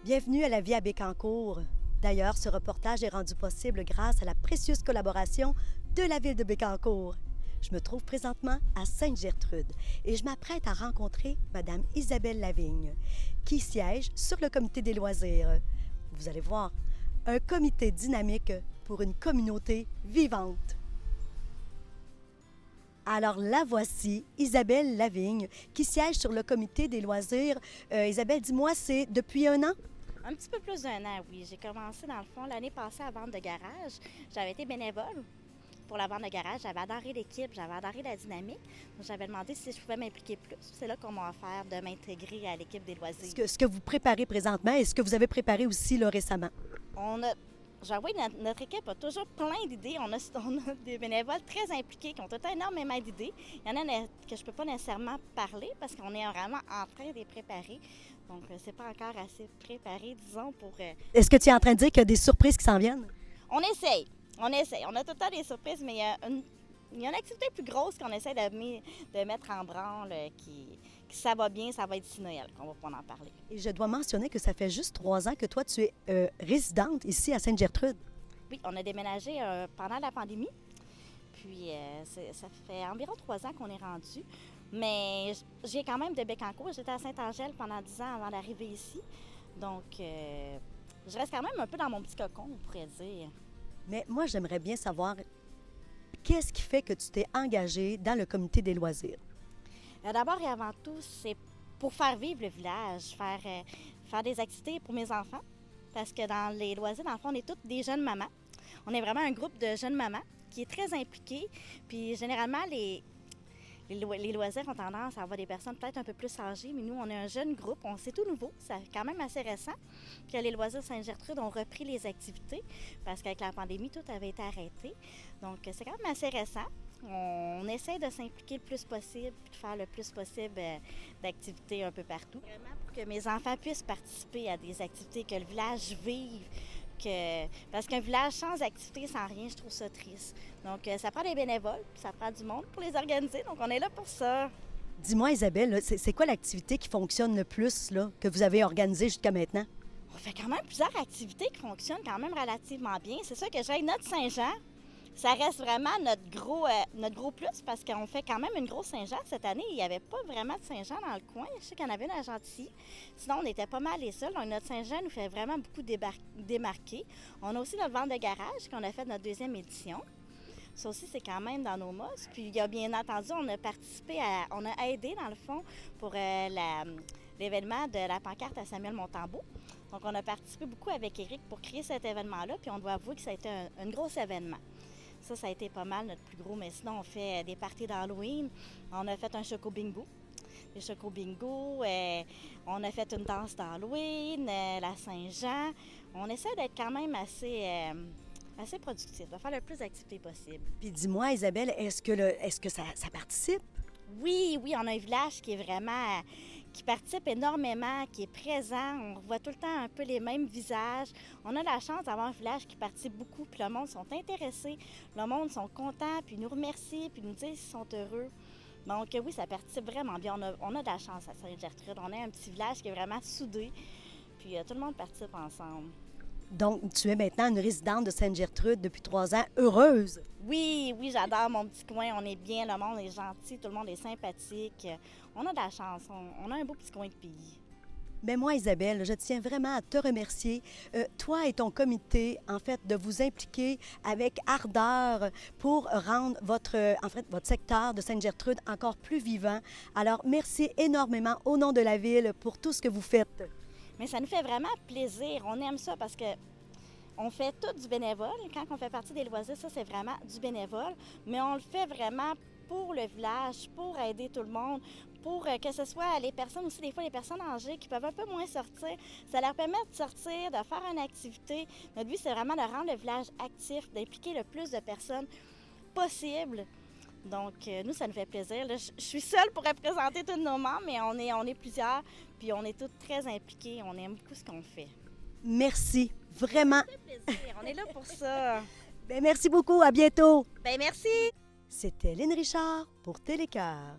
Bienvenue à la vie à Bécancour. D'ailleurs, ce reportage est rendu possible grâce à la précieuse collaboration de la ville de Bécancour. Je me trouve présentement à Sainte-Gertrude et je m'apprête à rencontrer Mme Isabelle Lavigne, qui siège sur le comité des loisirs. Vous allez voir, un comité dynamique pour une communauté vivante. Alors la voici, Isabelle Lavigne, qui siège sur le comité des loisirs. Isabelle, dis-moi, c'est depuis un an? Un petit peu plus d'un an, oui. J'ai commencé, dans le fond, l'année passée à vente de garage. J'avais été bénévole pour la vente de garage. J'avais adoré l'équipe, j'avais adoré la dynamique. Donc, j'avais demandé si je pouvais m'impliquer plus. C'est là qu'on m'a offert de m'intégrer à l'équipe des loisirs. Ce que vous préparez présentement et ce que vous avez préparé aussi là, récemment. J'avoue, notre équipe a toujours plein d'idées. On a des bénévoles très impliqués qui ont tout le temps énormément d'idées. Il y en a que je ne peux pas nécessairement parler parce qu'on est vraiment en train de les préparer. Donc, c'est pas encore assez préparé, disons, pour... Est-ce que tu es en train de dire qu'il y a des surprises qui s'en viennent? On essaye. On a tout le temps des surprises, mais il y a une activité plus grosse qu'on essaie de mettre en branle, qui ça va bien, ça va être ici Noël, qu'on va pouvoir en parler. Et je dois mentionner que ça fait juste 3 ans que toi, tu es résidente ici à Sainte-Gertrude. Oui, on a déménagé pendant la pandémie. Puis, ça fait environ 3 ans qu'on est rendu. Mais j'ai quand même de Bécancour. J'étais à Saint-Angèle pendant 10 ans avant d'arriver ici. Donc, je reste quand même un peu dans mon petit cocon, on pourrait dire. Mais moi, j'aimerais bien savoir, qu'est-ce qui fait que tu t'es engagée dans le comité des loisirs? D'abord et avant tout, c'est pour faire vivre le village, faire des activités pour mes enfants. Parce que dans les loisirs, dans le fond, on est toutes des jeunes mamans. On est vraiment un groupe de jeunes mamans qui est très impliqué. Puis généralement, les loisirs ont tendance à avoir des personnes peut-être un peu plus âgées, mais nous, on est un jeune groupe, c'est tout nouveau, c'est quand même assez récent que les loisirs Sainte-Gertrude ont repris les activités parce qu'avec la pandémie, tout avait été arrêté. Donc, c'est quand même assez récent. On essaie de s'impliquer le plus possible et de faire le plus possible d'activités un peu partout. Vraiment pour que mes enfants puissent participer à des activités, que le village vive. Parce qu'un village sans activité, sans rien, je trouve ça triste. Donc, ça prend des bénévoles, ça prend du monde pour les organiser. Donc, on est là pour ça. Dis-moi, Isabelle, là, c'est quoi l'activité qui fonctionne le plus là, que vous avez organisée jusqu'à maintenant? On fait quand même plusieurs activités qui fonctionnent quand même relativement bien. C'est sûr que j'ai notre Saint-Jean. Ça reste vraiment notre gros plus parce qu'on fait quand même une grosse Saint-Jean. Cette année, il n'y avait pas vraiment de Saint-Jean dans le coin. Je sais qu'il y en avait une à Gentilly. Sinon, on était pas mal les seuls. Donc, notre Saint-Jean nous fait vraiment beaucoup démarquer. On a aussi notre vente de garage qu'on a fait notre 2e édition. Ça aussi, c'est quand même dans nos mœurs. Puis, il y a bien entendu, on a aidé dans le fond pour l'événement de la pancarte à Samuel Montembeault. Donc, on a participé beaucoup avec Éric pour créer cet événement-là. Puis, on doit avouer que ça a été un gros événement. Ça a été pas mal notre plus gros. Mais sinon, on fait des parties d'Halloween. On a fait un choco bingo. Les choco bingo. On a fait une danse d'Halloween, la Saint-Jean. On essaie d'être quand même assez productif, de faire le plus d'activités possible. Puis dis-moi, Isabelle, est-ce que ça participe? Oui, on a un village qui participe énormément, qui est présent. On voit tout le temps un peu les mêmes visages. On a la chance d'avoir un village qui participe beaucoup, puis le monde sont intéressés, le monde sont contents, puis nous remercient, puis nous disent qu'ils sont heureux. Donc oui, ça participe vraiment bien. On a de la chance à Sainte-Gertrude. On est un petit village qui est vraiment soudé, puis tout le monde participe ensemble. Donc, tu es maintenant une résidente de Sainte-Gertrude depuis 3 ans, heureuse. Oui, j'adore mon petit coin. On est bien, le monde est gentil, tout le monde est sympathique. On a de la chance. On a un beau petit coin de pays. Mais moi, Isabelle, je tiens vraiment à te remercier, toi et ton comité, en fait, de vous impliquer avec ardeur pour rendre votre secteur de Sainte-Gertrude encore plus vivant. Alors, merci énormément au nom de la ville pour tout ce que vous faites. Mais ça nous fait vraiment plaisir. On aime ça parce que on fait tout du bénévole. Quand on fait partie des loisirs, ça, c'est vraiment du bénévole. Mais on le fait vraiment pour le village, pour aider tout le monde, pour que ce soit les personnes aussi, des fois les personnes âgées qui peuvent un peu moins sortir. Ça leur permet de sortir, de faire une activité. Notre but, c'est vraiment de rendre le village actif, d'impliquer le plus de personnes possible. Donc, nous, ça nous fait plaisir. Là, je suis seule pour représenter tous nos membres, mais on est plusieurs, puis on est toutes très impliquées. On aime beaucoup ce qu'on fait. Merci, vraiment. Ça fait plaisir. On est là pour ça. Bien, merci beaucoup, à bientôt. Bien, merci. C'était Lynne Richard pour Télécœur.